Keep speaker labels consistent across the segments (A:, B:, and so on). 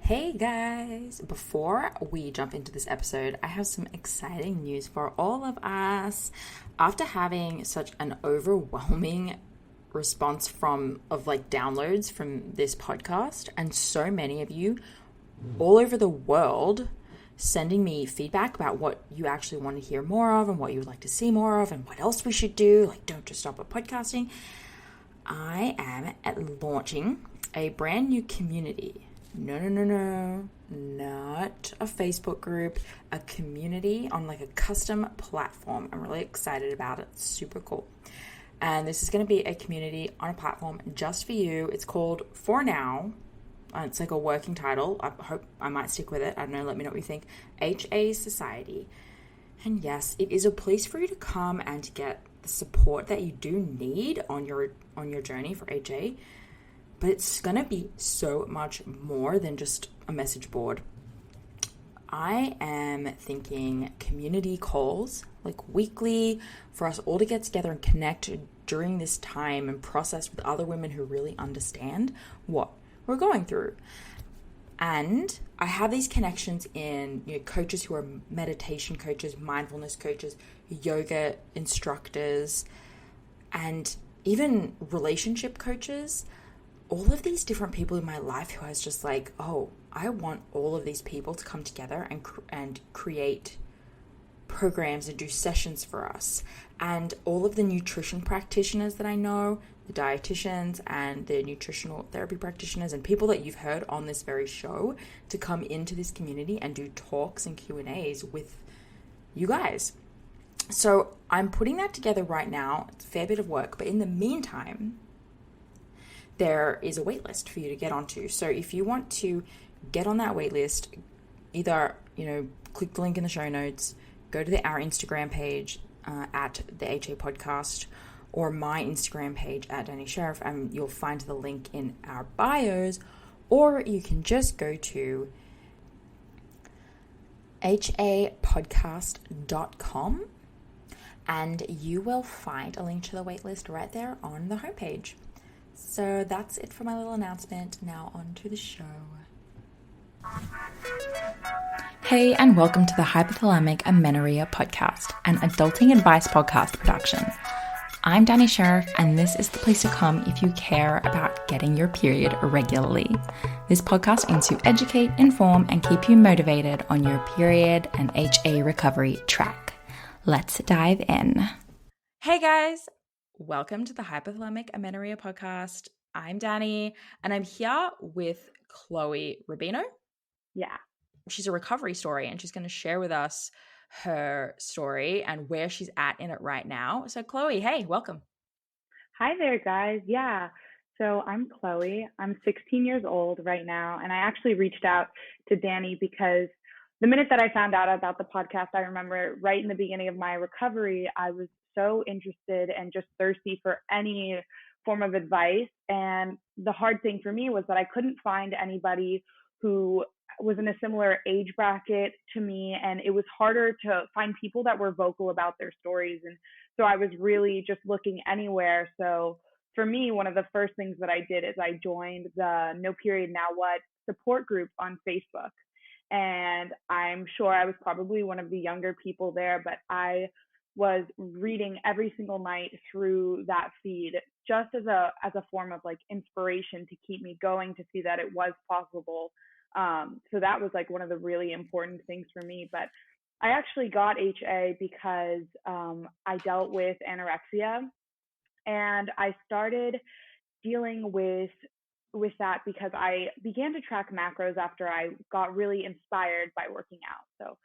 A: Hey guys! Before we jump into this episode, I have some exciting news for all of us. After having such an overwhelming response of downloads from this podcast, and so many of you all over the world sending me feedback about what you actually want to hear more of and what you would like to see more of and what else we should do, don't just stop at podcasting. I am launching a brand new community. No, not a Facebook group, a community on a custom platform. I'm really excited about it. It's super cool. And this is going to be a community on a platform just for you. It's called For Now. It's a working title. I hope I might stick with it. I don't know. Let me know what you think. HA Society. And yes, it is a place for you to come and to get the support that you do need on your journey for HA. But it's going to be so much more than just a message board. I am thinking community calls, weekly, for us all to get together and connect during this time and process with other women who really understand what we're going through. And I have these connections in coaches who are meditation coaches, mindfulness coaches, yoga instructors, and even relationship coaches. All of these different people in my life who I was just I want all of these people to come together and create programs and do sessions for us. And all of the nutrition practitioners that I know, the dietitians and the nutritional therapy practitioners and people that you've heard on this very show to come into this community and do talks and Q&As with you guys. So I'm putting that together right now. It's a fair bit of work, but in the meantime, there is a wait list for you to get onto. So if you want to get on that wait list, either, click the link in the show notes, go to our Instagram page at the HA Podcast, or my Instagram page at Dani Sheriff, and you'll find the link in our bios, or you can just go to hapodcast.com and you will find a link to the wait list right there on the homepage. So that's it for my little announcement. Now on to the show. Hey, and welcome to the Hypothalamic Amenorrhea podcast, an adulting advice podcast production. I'm Dani Sheriff, and this is the place to come if you care about getting your period regularly. This podcast aims to educate, inform, and keep you motivated on your period and HA recovery track. Let's dive in. Hey guys! Welcome to the Hypothalamic Amenorrhea podcast. I'm Dani, and I'm here with Chloe Rubino.
B: Yeah.
A: She's a recovery story, and she's going to share with us her story and where she's at in it right now. So Chloe, hey, welcome.
B: Hi there, guys. Yeah. So I'm Chloe. I'm 16 years old right now, and I actually reached out to Dani because the minute that I found out about the podcast, I remember right in the beginning of my recovery, I was so interested and just thirsty for any form of advice. And the hard thing for me was that I couldn't find anybody who was in a similar age bracket to me, and it was harder to find people that were vocal about their stories. And so I was really just looking anywhere. So for me, one of the first things that I did is I joined the No Period Now What support group on Facebook. And I'm sure I was probably one of the younger people there, but I was reading every single night through that feed just as a form of inspiration to keep me going, to see that it was possible. So that was one of the really important things for me. But I actually got HA because I dealt with anorexia, and I started dealing with that because I began to track macros after I got really inspired by working out. So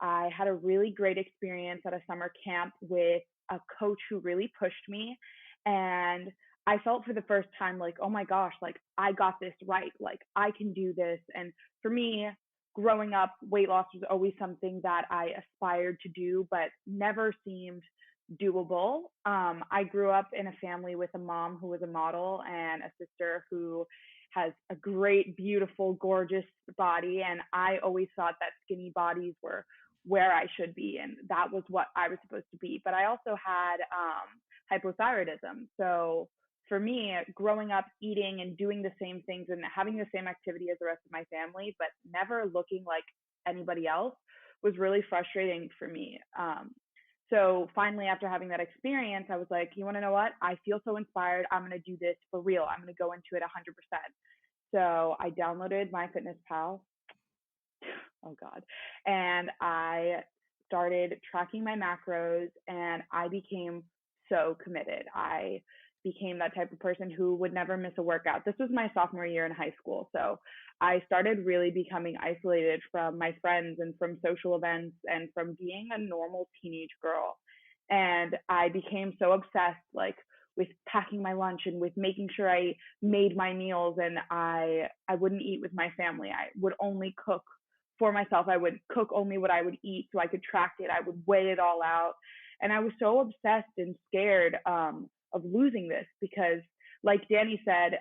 B: I had a really great experience at a summer camp with a coach who really pushed me, and I felt for the first time oh my gosh, I got this right, I can do this. And for me, growing up, weight loss was always something that I aspired to do, but never seemed doable. I grew up in a family with a mom who was a model and a sister who has a great, beautiful, gorgeous body. And I always thought that skinny bodies were where I should be, and that was what I was supposed to be. But I also had hypothyroidism. So for me, growing up eating and doing the same things and having the same activity as the rest of my family, but never looking like anybody else was really frustrating for me. So finally, after having that experience, I was like, you want to know what? I feel so inspired. I'm going to do this for real. I'm going to go into it 100%. So I downloaded MyFitnessPal. Oh God. And I started tracking my macros, and I became so committed. I became that type of person who would never miss a workout. This was my sophomore year in high school. So I started really becoming isolated from my friends and from social events and from being a normal teenage girl. And I became so obsessed, like, with packing my lunch and with making sure I made my meals, and I wouldn't eat with my family. I would only cook for myself. I would cook only what I would eat so I could track it. I would weigh it all out. And I was so obsessed and scared of losing this because, like Dani said,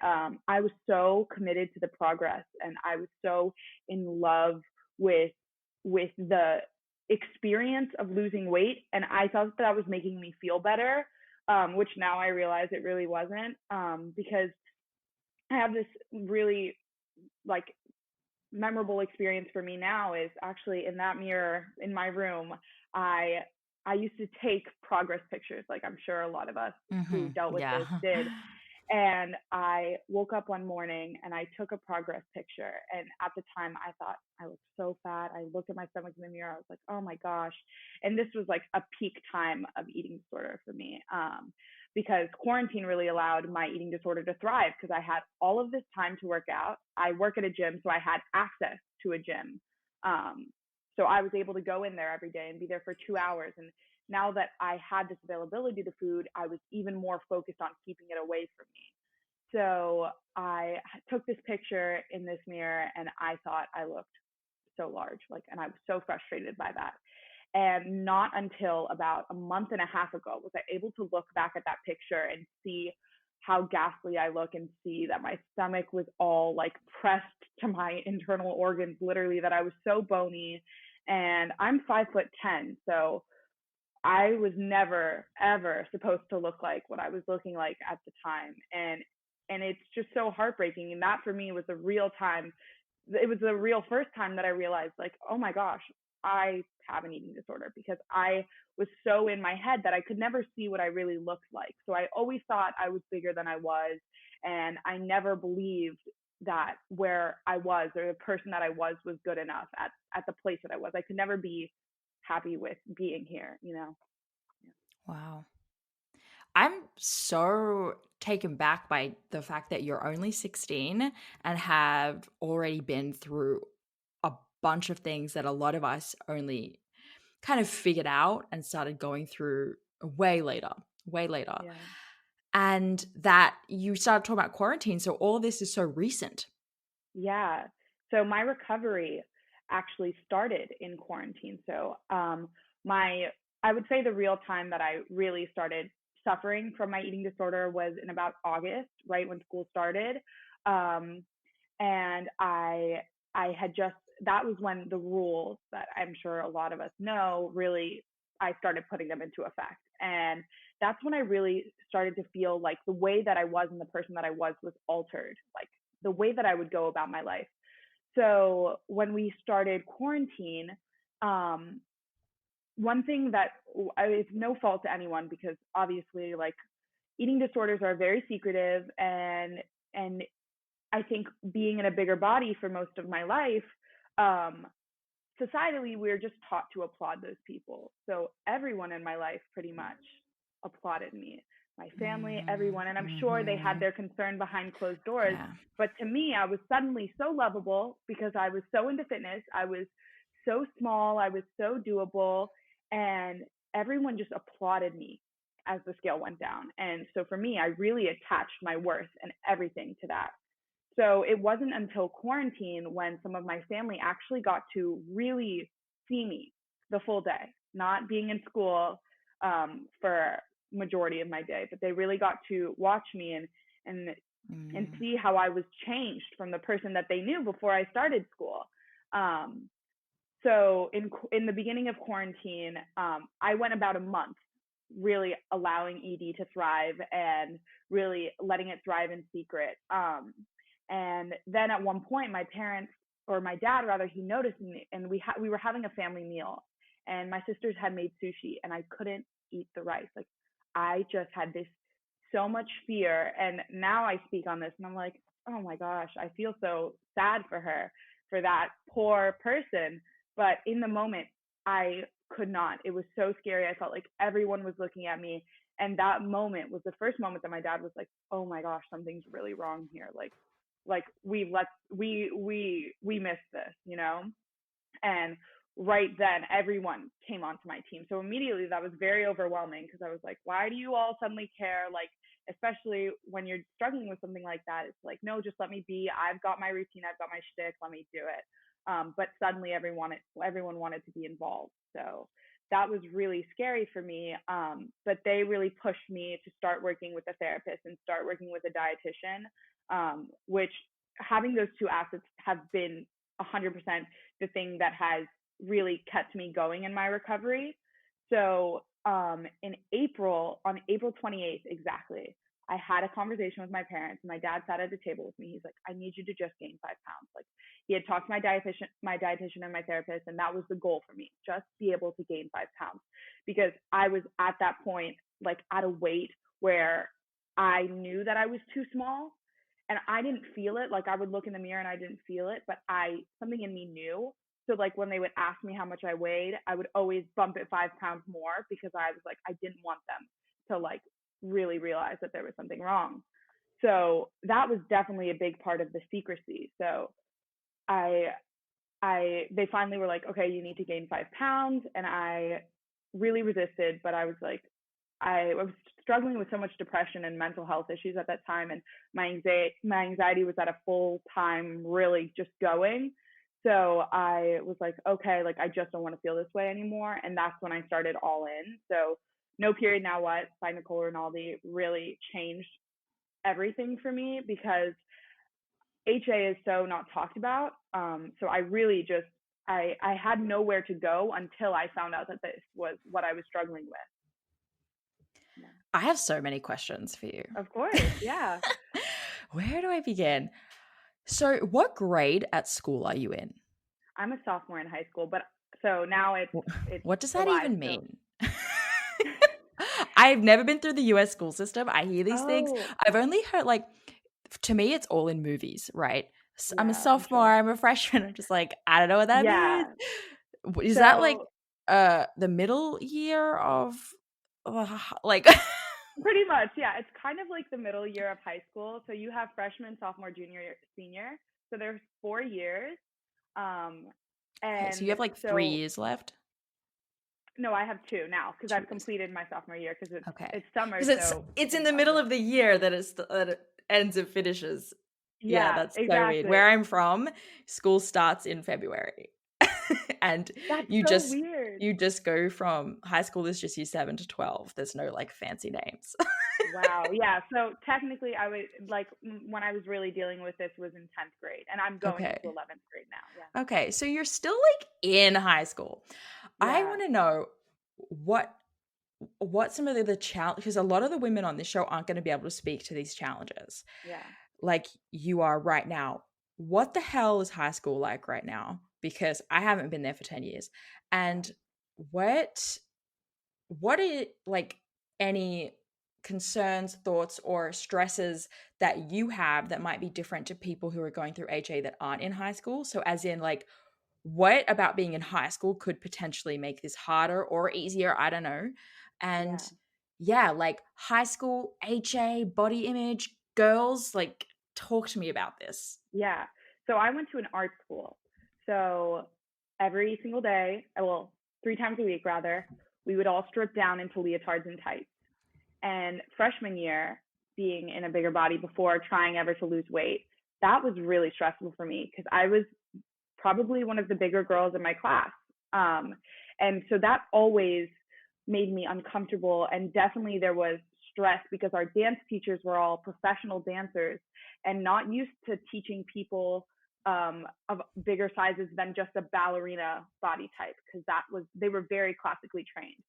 B: I was so committed to the progress, and I was so in love with the experience of losing weight. And I thought that was making me feel better, which now I realize it really wasn't, because I have this really like memorable experience for me now is actually in that mirror in my room. I used to take progress pictures, like I'm sure a lot of us who dealt with
A: Yeah.
B: this did. And I woke up one morning and I took a progress picture. And at the time, I thought I looked so fat. I looked at my stomach in the mirror. I was like, oh my gosh. And this was like a peak time of eating disorder for me, because quarantine really allowed my eating disorder to thrive because I had all of this time to work out. I work at a gym, so I had access to a gym. So I was able to go in there every day and be there for 2 hours. And now that I had this availability to food, I was even more focused on keeping it away from me. So I took this picture in this mirror and I thought I looked so large, like, and I was so frustrated by that. And not until about a month and a half ago was I able to look back at that picture and see how ghastly I look and see that my stomach was all like pressed to my internal organs, literally, that I was so bony. And I'm 5'10", so I was never ever supposed to look like what I was looking like at the time. And it's just so heartbreaking. And that for me was a real time. It was the real first time that I realized, like, oh my gosh, I have an eating disorder, because I was so in my head that I could never see what I really looked like. So I always thought I was bigger than I was, and I never believed that where I was or the person that I was good enough at the place that I was. I could never be happy with being here, you know?
A: Wow. I'm so taken back by the fact that you're only 16 and have already been through a bunch of things that a lot of us only kind of figured out and started going through way later, way later.
B: Yeah.
A: And that you started talking about quarantine. So all this is so recent.
B: Yeah. So my recovery actually started in quarantine. So I would say the real time that I really started suffering from my eating disorder was in about August, right when school started. Um, and I had just, that was when the rules that I'm sure a lot of us know, really, I started putting them into effect. And that's when I really started to feel like the way that I was and the person that I was altered, like the way that I would go about my life. So when we started quarantine, um, one thing that it's no fault to anyone, because obviously, like, eating disorders are very secretive, and I think being in a bigger body for most of my life, um, societally, we're just taught to applaud those people. So everyone in my life pretty much applauded me, my family, everyone. And I'm sure they had their concern behind closed doors.
A: Yeah.
B: But to me, I was suddenly so lovable because I was so into fitness. I was so small. I was so doable. And everyone just applauded me as the scale went down. And so for me, I really attached my worth and everything to that. So it wasn't until quarantine when some of my family actually got to really see me the full day, not being in school for majority of my day, but they really got to watch me and see how I was changed from the person that they knew before I started school. So in the beginning of quarantine, I went about a month really allowing ED to thrive and really letting it thrive in secret. And then at one point, my parents, or my dad rather, he noticed me, and we were having a family meal, and my sisters had made sushi, and I couldn't eat the rice. Like, I just had this so much fear, and now I speak on this, and I'm like, oh my gosh, I feel so sad for her, for that poor person. But in the moment, I could not. It was so scary. I felt like everyone was looking at me, and that moment was the first moment that my dad was like, oh my gosh, something's really wrong here. Like we missed this, you know? And right then everyone came onto my team. So immediately that was very overwhelming, because I was like, why do you all suddenly care? Like, especially when you're struggling with something like that, it's like, no, just let me be. I've got my routine, I've got my shtick, let me do it. But suddenly everyone wanted to be involved. So that was really scary for me. But they really pushed me to start working with a therapist and start working with a dietitian, which, having those two assets have been 100% the thing that has really kept me going in my recovery. So in April, on April 28th exactly, I had a conversation with my parents, and my dad sat at the table with me. He's like, I need you to just gain 5 pounds. Like, he had talked to my dietitian and my therapist, and that was the goal for me, just be able to gain 5 pounds, because I was at that point, like, at a weight where I knew that I was too small, and I didn't feel it. Like, I would look in the mirror and I didn't feel it, but something in me knew. So like, when they would ask me how much I weighed, I would always bump it 5 pounds more, because I was like, I didn't want them to like really realize that there was something wrong. So that was definitely a big part of the secrecy. So I they finally were like, okay, you need to gain 5 pounds. And I really resisted, but I was like, I was struggling with so much depression and mental health issues at that time, and my anxiety was at a full time, really just going. So I was like, okay, like, I just don't want to feel this way anymore, and that's when I started all in. So No Period Now What by Nicole Rinaldi really changed everything for me, because HA is so not talked about. So I really just I had nowhere to go until I found out that this was what I was struggling with. Yeah.
A: I have so many questions for you.
B: Of course, yeah.
A: Where do I begin? So, what grade at school are you in?
B: I'm a sophomore in high school, but so now it's
A: What does that
B: July.
A: even
B: So
A: mean? I've never been through the US school system. I hear these things.
B: oh
A: I've only heard, like, to me, it's all in movies, right? I'm a
B: yeah, I'm
A: sophomore,
B: sure.
A: I'm a freshman. I'm just like, I don't know what that means.
B: Yeah.
A: Is that like
B: So
A: the middle year of like
B: pretty much, yeah. It's kind of like the middle year of high school. So you have freshman, sophomore, junior, senior. So there's 4 years. Um,
A: Okay, so you
B: and
A: have like 3
B: so
A: years left?
B: no, I have two now, because
A: 2
B: I've
A: years.
B: completed my sophomore year, because it's
A: Okay.
B: it's summer,
A: Because it's
B: so
A: it's in
B: things
A: the
B: all
A: middle
B: yeah.
A: of the year that it ends and finishes. Yeah,
B: Yeah,
A: that's so weird.
B: exactly.
A: Where I'm from, school starts in February. And
B: That's
A: you
B: so
A: just
B: weird.
A: you just go from high school is just year 7 to 12. There's no like fancy names.
B: Wow. Yeah. So technically, I would like when I was really dealing with this was in 10th grade, and I'm going into
A: Okay.
B: 11th grade now. Yeah.
A: Okay, so you're still like in high school. I
B: Yeah.
A: want to know what some of the challenge, because a lot of the women on this show aren't going to be able to speak to these challenges
B: Yeah.
A: like you are right now. What the hell is high school like right now? Because I haven't been there for 10 years.
B: Yeah.
A: And what are like any concerns, thoughts, or stresses that you have that might be different to people who are going through HA that aren't in high school? So as in, like, what about being in high school could potentially make this harder or easier? I don't know. And
B: Yeah.
A: yeah, like high school, HA, body image, girls, like, talk to me about this.
B: Yeah. So I went to an art school. So every single day, well, 3 times a week rather, we would all strip down into leotards and tights. And freshman year, being in a bigger body before trying ever to lose weight, that was really stressful for me, because I was probably one of the bigger girls in my class. Um, and so that always made me uncomfortable. And definitely there was stress, because our dance teachers were all professional dancers and not used to teaching people of bigger sizes than just a ballerina body type, because they were very classically trained.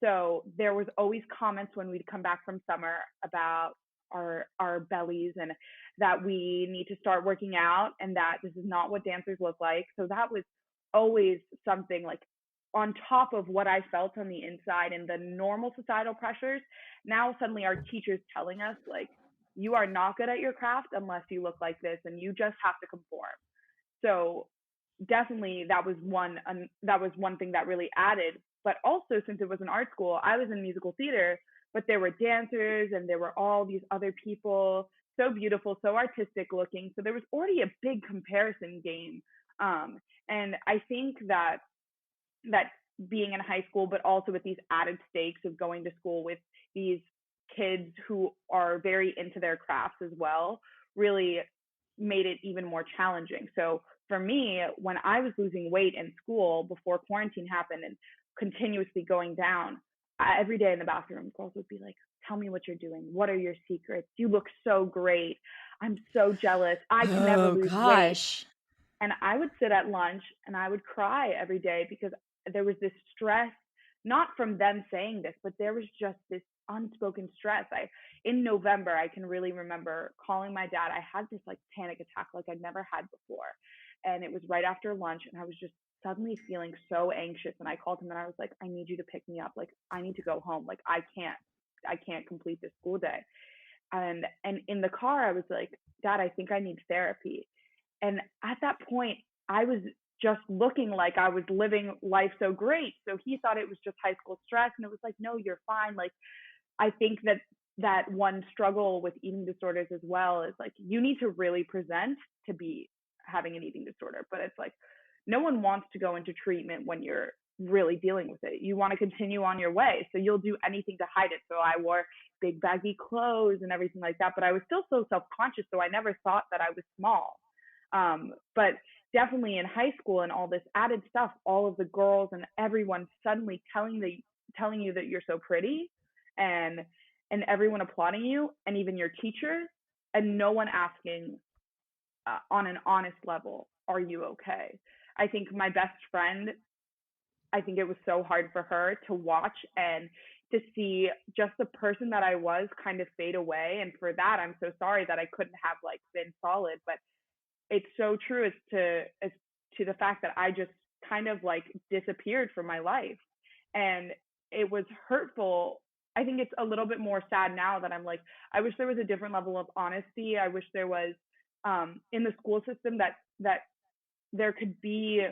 B: So there was always comments when we'd come back from summer about our bellies and that we need to start working out and that this is not what dancers look like. So that was always something like on top of what I felt on the inside and the normal societal pressures. Now suddenly our teachers telling us like you are not good at your craft unless you look like this and you just have to conform. So definitely that was one thing that really added. But also since it was an art school, I was in musical theater, but there were dancers and there were all these other people, so beautiful, so artistic looking. So there was already a big comparison game. And I think that being in high school, but also with these added stakes of going to school with these kids who are very into their crafts as well, really made it even more challenging. So for me, when I was losing weight in school before quarantine happened and continuously going down, every day in the bathroom, girls would be like, tell me what you're doing. What are your secrets? You look so great. I'm so jealous. I can never
A: Oh
B: lose weight.
A: gosh.
B: And I would sit at lunch and I would cry every day because there was this stress, not from them saying this, but there was just this unspoken stress. In November, I can really remember calling my dad. I had this like panic attack like I'd never had before. And it was right after lunch and I was just suddenly feeling so anxious. And I called him and I was like, I need you to pick me up. Like, I need to go home. Like, I can't complete this school day. And in the car, I was like, Dad, I think I need therapy. And at that point, I was just looking like I was living life so great. So he thought it was just high school stress. And it was like, no, you're fine. Like, I think that one struggle with eating disorders as well is like, you need to really present to be having an eating disorder. But it's like, no one wants to go into treatment when you're really dealing with it. You want to continue on your way. So you'll do anything to hide it. So I wore big baggy clothes and everything like that. But I was still so self conscious. So I never thought that I was small. But definitely in high school and all this added stuff, all of the girls and everyone suddenly telling you that you're so pretty and and everyone applauding you and even your teachers and no one asking on an honest level, are you okay? I think my best friend, I think it was so hard for her to watch and to see just the person that I was kind of fade away. And for that, I'm so sorry that I couldn't have like been solid. But it's so true as to the fact that I just kind of like disappeared from my life. And it was hurtful. I think it's a little bit more sad now that I'm like, I wish there was a different level of honesty. I wish there was in the school system that there could be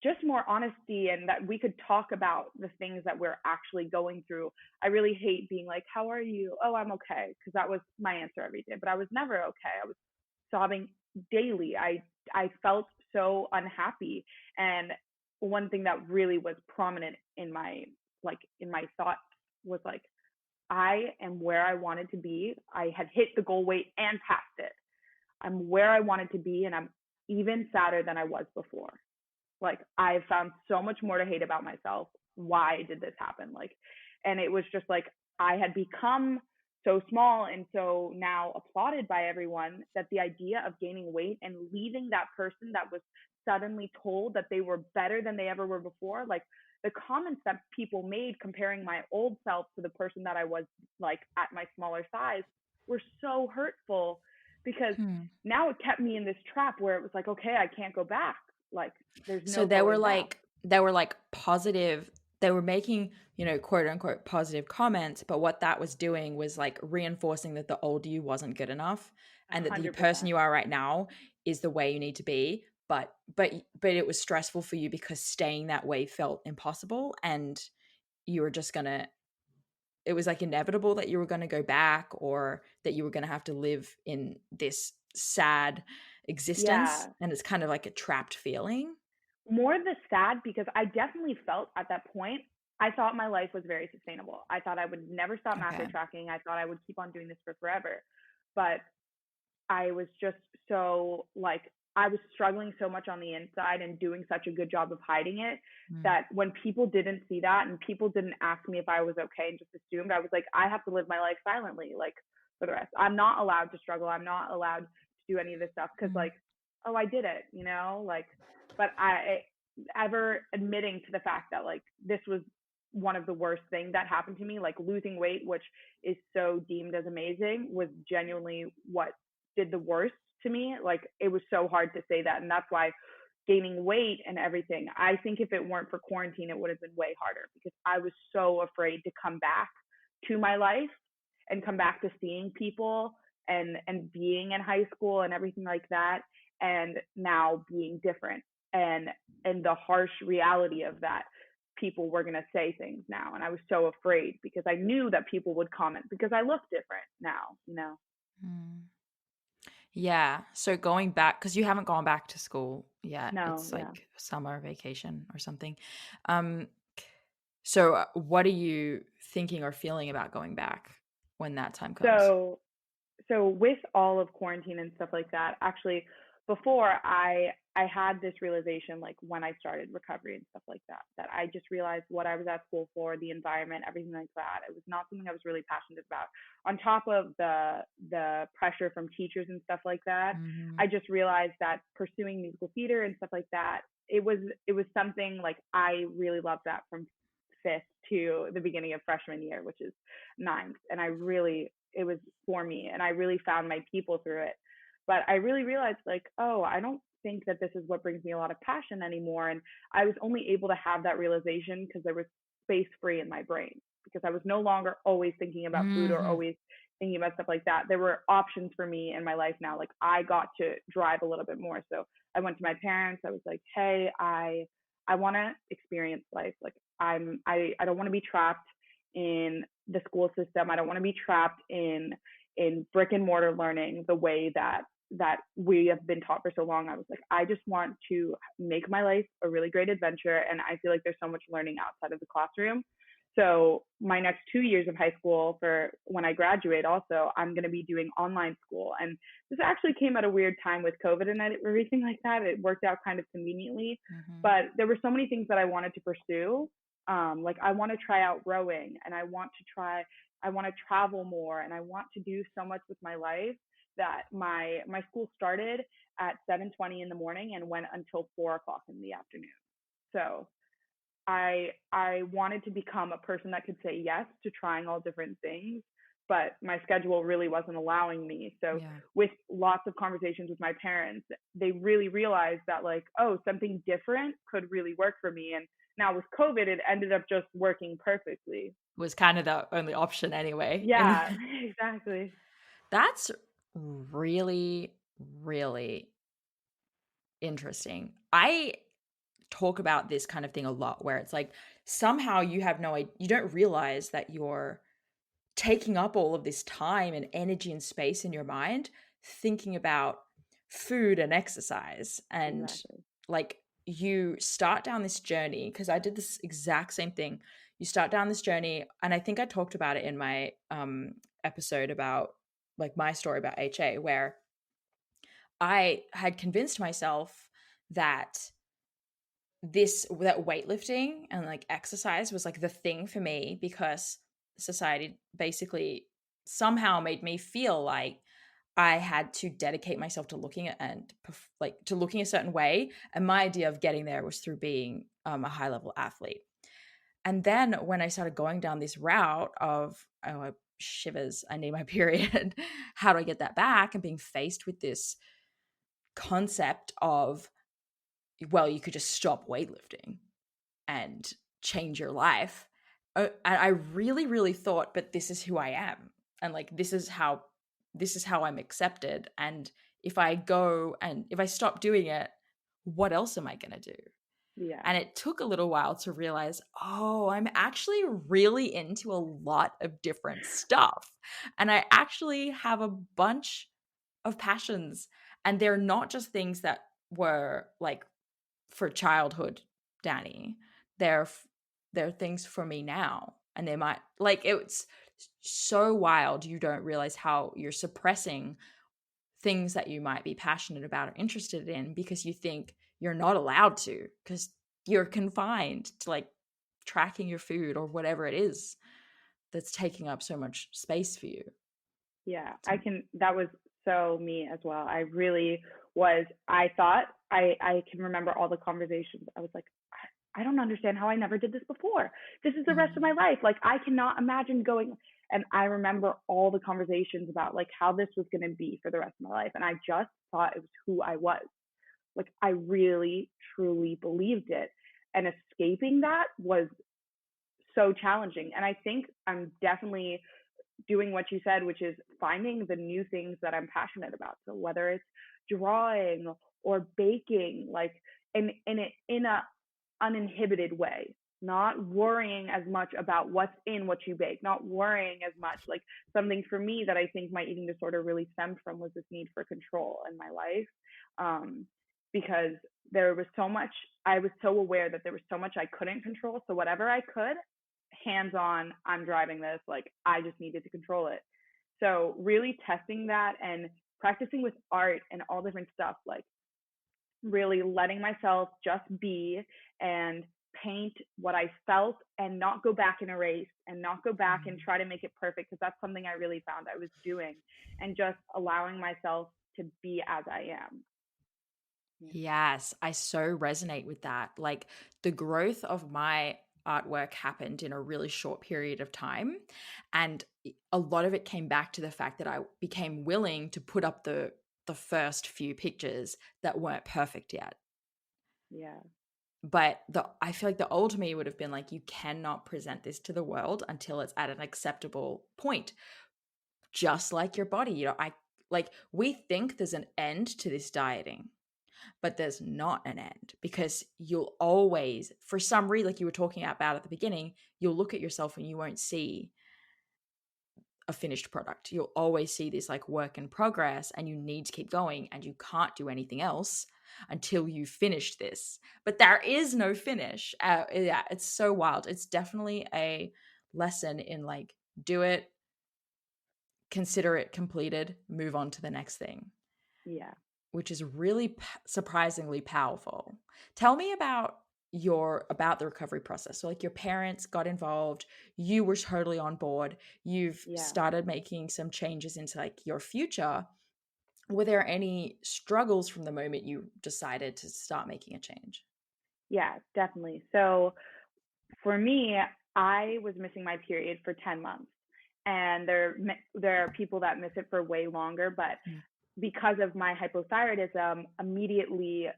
B: just more honesty and that we could talk about the things that we're actually going through. I really hate being like, how are you? Oh, I'm okay. Because that was my answer every day. But I was never okay. I was sobbing daily. I felt so unhappy. And one thing that really was prominent in my thoughts was like, I am where I wanted to be. I had hit the goal weight and passed it. I'm where I wanted to be and I'm even sadder than I was before. Like I found so much more to hate about myself. Why did this happen? Like, and it was just like I had become so small and so now applauded by everyone that the idea of gaining weight and leaving that person that was suddenly told that they were better than they ever were before, like the comments that people made comparing my old self to the person that I was like at my smaller size were so hurtful because
A: Hmm.
B: now it kept me in this trap where it was like, okay, I can't go back. Like there's
A: So
B: no going back.
A: they were like positive, they were making, quote unquote positive comments, but what that was doing was like reinforcing that the old you wasn't good enough and that the person
B: 100%.
A: you are right now is the way you need to be. But it was stressful for you because staying that way felt impossible and you were just gonna, it was like inevitable that you were going to go back or that you were going to have to live in this sad existence,
B: Yeah.
A: and it's kind of like a trapped feeling.
B: More the sad because I definitely felt at that point, I thought my life was very sustainable. I thought I would never stop macro
A: Okay.
B: tracking. I thought I would keep on doing this for forever. But I was just so like I was struggling so much on the inside and doing such a good job of hiding it
A: Mm.
B: that when people didn't see that and people didn't ask me if I was okay and just assumed, I was like, I have to live my life silently, like for the rest. I'm not allowed to struggle. I'm not allowed to do any of this stuff because
A: Mm.
B: like, oh, I did it, like, but I ever admitting to the fact that like this was one of the worst things that happened to me. Like losing weight, which is so deemed as amazing, was genuinely what did the worst to me. Like it was so hard to say that. And that's why gaining weight and everything, I think if it weren't for quarantine, it would have been way harder because I was so afraid to come back to my life and come back to seeing people and being in high school and everything like that, and now being different, and the harsh reality of that, people were going to say things now, and I was so afraid because I knew that people would comment because I look different now, you know.
A: Mm. Yeah. So going back, because you haven't gone back to school yet,
B: No,
A: it's
B: yeah.
A: like summer vacation or something. Um, so what are you thinking or feeling about going back when that time comes?
B: So with all of quarantine and stuff like that, actually before I had this realization, like when I started recovery and stuff like that, that I just realized what I was at school for, the environment, everything like that, it was not something I was really passionate about. On top of the pressure from teachers and stuff like that,
A: Mm-hmm.
B: I just realized that pursuing musical theater and stuff like that, it was something like I really loved that from fifth to the beginning of freshman year, which is ninth, and I really, it was for me, and I really found my people through it. But I really realized, like, oh, I don't think that this is what brings me a lot of passion anymore. And I was only able to have that realization because there was space free in my brain, because I was no longer always thinking about food or
A: Mm-hmm.
B: always thinking about stuff like that. There were options for me in my life now. Like I got to drive a little bit more. So I went to my parents. I was like, hey, I want to experience life. Like I don't want to be trapped in the school system. I don't want to be trapped in brick and mortar learning the way that we have been taught for so long. I was like, I just want to make my life a really great adventure, and I feel like there's so much learning outside of the classroom. So my next 2 years of high school, for when I graduate, also I'm going to be doing online school. And this actually came at a weird time with COVID and everything like that. It worked out kind of conveniently,
A: Mm-hmm.
B: but there were so many things that I wanted to pursue. Like I want to try out rowing, and I want to travel more, and I want to do so much with my life, that my school started at 7:20 in the morning and went until 4 o'clock in the afternoon. So I wanted to become a person that could say yes to trying all different things, but my schedule really wasn't allowing me. So
A: Yeah.
B: with lots of conversations with my parents, they really realized that, like, oh, something different could really work for me. And now with COVID, it ended up just working perfectly.
A: Was kind of the only option anyway. And
B: Yeah, exactly.
A: that's really, really interesting. I talk about this kind of thing a lot where it's like somehow you have no idea, you don't realize that you're taking up all of this time and energy and space in your mind thinking about food and exercise, and
B: Exactly.
A: like you start down this journey, because I did this exact same thing. You start down this journey, and I think I talked about it in my episode about like my story about HA, where I had convinced myself that that weightlifting and like exercise was like the thing for me, because society basically somehow made me feel like I had to dedicate myself to looking at and like to looking a certain way, and my idea of getting there was through being a high level athlete. And then when I started going down this route of, oh, shivers, I need my period, how do I get that back, and being faced with this concept of, well, you could just stop weightlifting and change your life. And I really, really thought, but this is who I am, and like this is how I'm accepted. And if I go and if I stop doing it, what else am I gonna do?
B: Yeah.
A: And it took a little while to realize, oh, I'm actually really into a lot of different stuff, and I actually have a bunch of passions, and they're not just things that were like for childhood Dani. They're they're things for me now, and they might like it's so wild. You don't realize how you're suppressing things that you might be passionate about or interested in because you think you're not allowed to, because you're confined to like tracking your food or whatever it is that's taking up so much space for you.
B: Yeah,
A: So,
B: that was so me as well. I really was, I thought, I can remember all the conversations. I was like, I don't understand how I never did this before. This is the rest of my
A: Mm.
B: life. Like, I cannot imagine going. And I remember all the conversations about like how this was going to be for the rest of my life. And I just thought it was who I was. Like, I really, truly believed it. And escaping that was so challenging. And I think I'm definitely doing what you said, which is finding the new things that I'm passionate about. So whether it's drawing or baking, like in a uninhibited way, not worrying as much about what's in what you bake, not worrying as much. Like, something for me that I think my eating disorder really stemmed from was this need for control in my life. Um, because there was so much, I was so aware that there was so much I couldn't control. So whatever I could, hands on, I'm driving this, like I just needed to control it. So really testing that and practicing with art and all different stuff, like really letting myself just be and paint what I felt and not go back and erase and not go back and try to make it perfect, because that's something I really found I was doing, and just allowing myself to be as I am. Yeah.
A: Yes, I so resonate with that. Like the growth of my artwork happened in a really short period of time. And a lot of it came back to the fact that I became willing to put up the first few pictures that weren't perfect yet.
B: Yeah.
A: But I feel like the old me would have been like, you cannot present this to the world until it's at an acceptable point. Just like your body. We think there's an end to this dieting, but there's not an end, because you'll always, for some reason, like you were talking about at the beginning, you'll look at yourself and you won't see a finished product. You'll always see this like work in progress, and you need to keep going, and you can't do anything else until you finish this. But there is no finish. Yeah, it's so wild. It's definitely a lesson in like, do it, consider it completed, move on to the next thing,
B: Yeah.
A: which is really surprisingly powerful. Tell me about the recovery process. So like your parents got involved, you were totally on board, you've
B: Yeah.
A: started making some changes into like your future. Were there any struggles from the moment you decided to start making a change?
B: Yeah, definitely. So for me, I was missing my period for 10 months. And there are people that miss it for way longer, but
A: Mm.
B: because of my hypothyroidism, immediately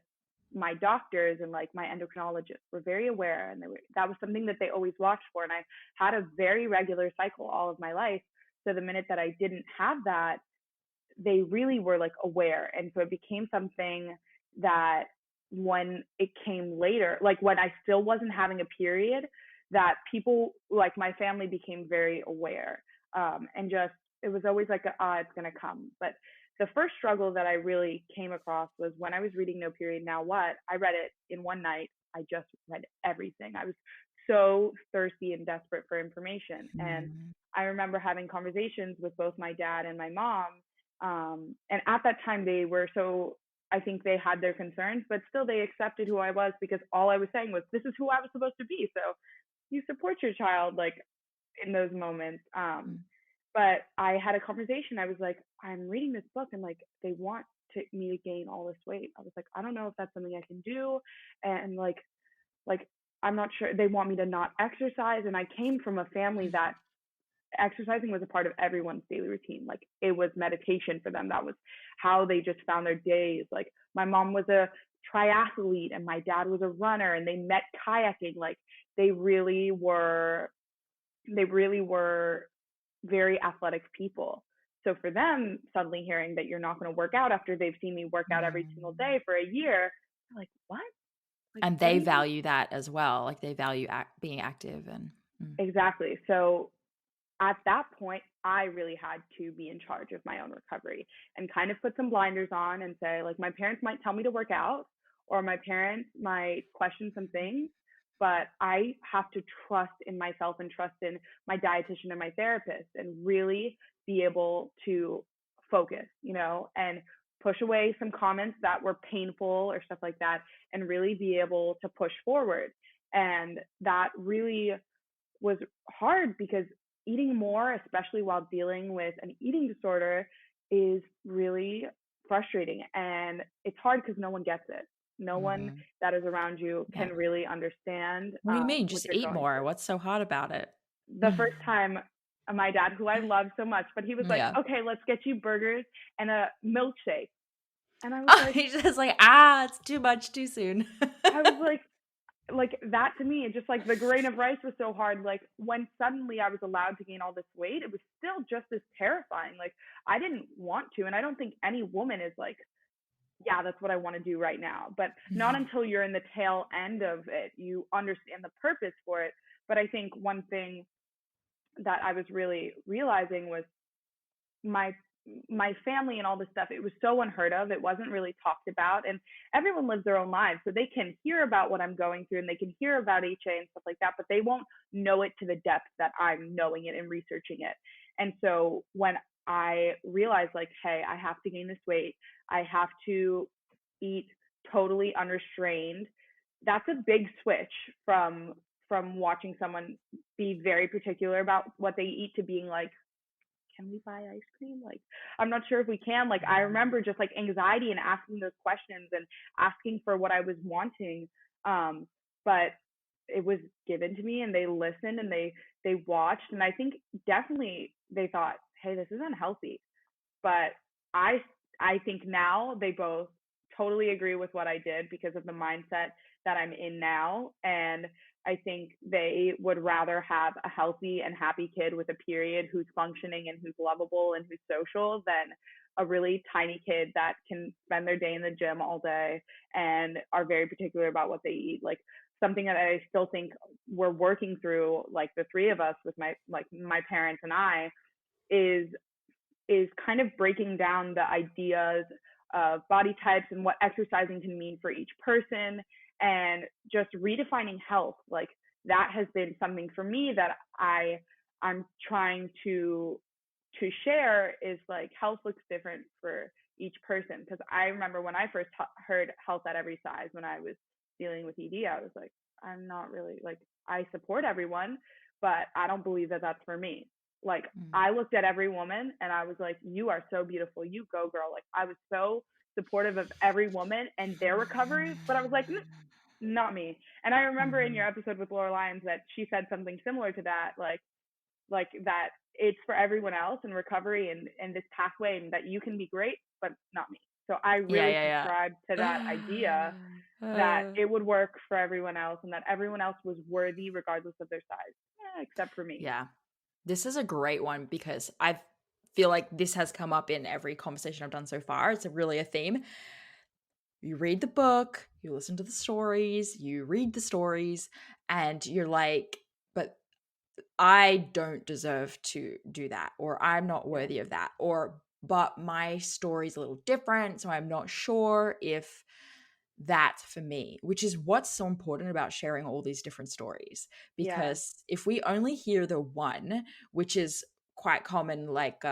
B: my doctors and like my endocrinologists were very aware, and that was something that they always watched for. And I had a very regular cycle all of my life. So the minute that I didn't have that, they really were like aware. And so it became something that when it came later, like when I still wasn't having a period, that people like my family became very aware. And just, it was always like, it's going to come. But the first struggle that I really came across was when I was reading No Period Now What. I read it in one night. I just read everything. I was so thirsty and desperate for information. And
A: Mm.
B: I remember having conversations with both my dad and my mom, and at that time, they were so, I think they had their concerns, but still they accepted who I was, because all I was saying was, this is who I was supposed to be. So you support your child, like in those moments.
A: Mm.
B: But I had a conversation. I was like, I'm reading this book and like they want me to gain all this weight. I was like, I don't know if that's something I can do. And like, I'm not sure. They want me to not exercise. And I came from a family that exercising was a part of everyone's daily routine. Like, it was meditation for them. That was how they just found their days. Like, my mom was a triathlete and my dad was a runner, and they met kayaking. Like, they really were very athletic people. So for them, suddenly hearing that you're not going to work out after they've seen me work out every single
A: Mm.
B: day for a year, they're like, what? Like,
A: And
B: what do
A: they
B: you mean?
A: value that as well. Like they value being active and mm.
B: Exactly. So at that point, I really had to be in charge of my own recovery and kind of put some blinders on and say, like, my parents might tell me to work out, or my parents might question some things, but I have to trust in myself and trust in my dietitian and my therapist, and really be able to focus, and push away some comments that were painful or stuff like that, and really be able to push forward. And that really was hard, because eating more, especially while dealing with an eating disorder, is really frustrating. And it's hard because no one gets it. No one
A: Mm-hmm.
B: that is around you
A: Yeah.
B: can really understand
A: What do you mean?
B: what
A: Just
B: you're
A: eat
B: going
A: more.
B: through.
A: What's so hard about it?
B: The first time, my dad, who I love so much, but he was like,
A: Yeah.
B: okay, let's get you burgers and a milkshake. And
A: Oh, he's just like, it's too much too soon.
B: I was like that to me, just like the grain of rice was so hard. Like when suddenly I was allowed to gain all this weight, it was still just as terrifying. Like I didn't want to, and I don't think any woman is like, yeah, that's what I want to do right now. But not until you're in the tail end of it, you understand the purpose for it. But I think one thing that I was really realizing was my my family and all this stuff, it was so unheard of. It wasn't really talked about, and everyone lives their own lives, so they can hear about what I'm going through and they can hear about HA and stuff like that, but they won't know it to the depth that I'm knowing it and researching it. And so when I realized, like, hey, I have to gain this weight, I have to eat totally unrestrained, that's a big switch from watching someone be very particular about what they eat to being like, can we buy ice cream? Like, I'm not sure if we can. Like, I remember just like anxiety and asking those questions and asking for what I was wanting. But it was given to me, and they listened and they watched, and I think definitely they thought, hey, this is unhealthy. But I I think now they both totally agree with what I did because of the mindset that I'm in now. And I think they would rather have a healthy and happy kid with a period who's functioning and who's lovable and who's social than a really tiny kid that can spend their day in the gym all day and are very particular about what they eat. Like something that I still think we're working through, like the three of us with my parents and I, is kind of breaking down the ideas of body types and what exercising can mean for each person, and just redefining health. Like that has been something for me that I'm trying to share, is like health looks different for each person. Because I remember when I first heard health at every size when I was dealing with ED, I was like, I'm not really like, I support everyone, but I don't believe that that's for me. Like I looked at every woman and I was like, you are so beautiful, you go girl. Like I was so supportive of every woman and their recoveries, but I was like, not me. And I remember in your episode with Laura Lyons that she said something similar to that, like that it's for everyone else in recovery and this pathway, and that you can be great, but not me. So I
A: Yeah,
B: really
A: yeah,
B: subscribe to that idea
A: yeah.
B: that it would work for everyone else and that everyone else was worthy regardless of their size, except for me.
A: Yeah. This is a great one because I feel like this has come up in every conversation I've done so far. It's really a theme. You read the book, you listen to the stories, you read the stories, and you're like, but I don't deserve to do that, or I'm not
B: Yeah.
A: worthy of that, or but my story's a little different, so I'm not sure if that's for me, which is what's so important about sharing all these different stories.
B: Yeah.
A: Because if we only hear the one, which is quite common, like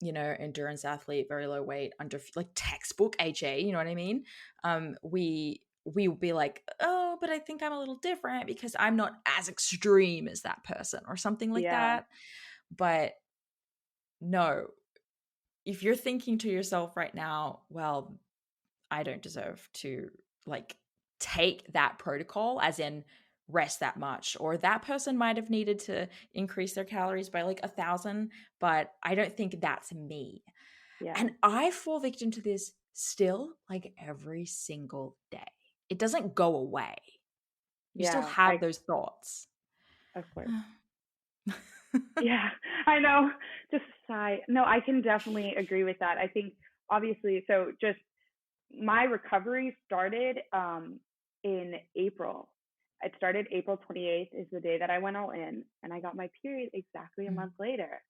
A: endurance athlete, very low weight, under like textbook HA, you know what I mean? We will be like, oh, but I think I'm a little different because I'm not as extreme as that person or something like
B: Yeah.
A: that. But no, if you're thinking to yourself right now, well, I don't deserve to like take that protocol, as in rest that much, or that person might have needed to increase their calories by like 1,000, but I don't think that's me.
B: Yeah.
A: And I fall victim to this still, like every single day. It doesn't go away. You still
B: Yeah.
A: have those thoughts.
B: Of course. Yeah, I know. Just sigh. No, I can definitely agree with that. I think obviously, so just my recovery started in April. It started April 28th is the day that I went all in, and I got my period exactly a month later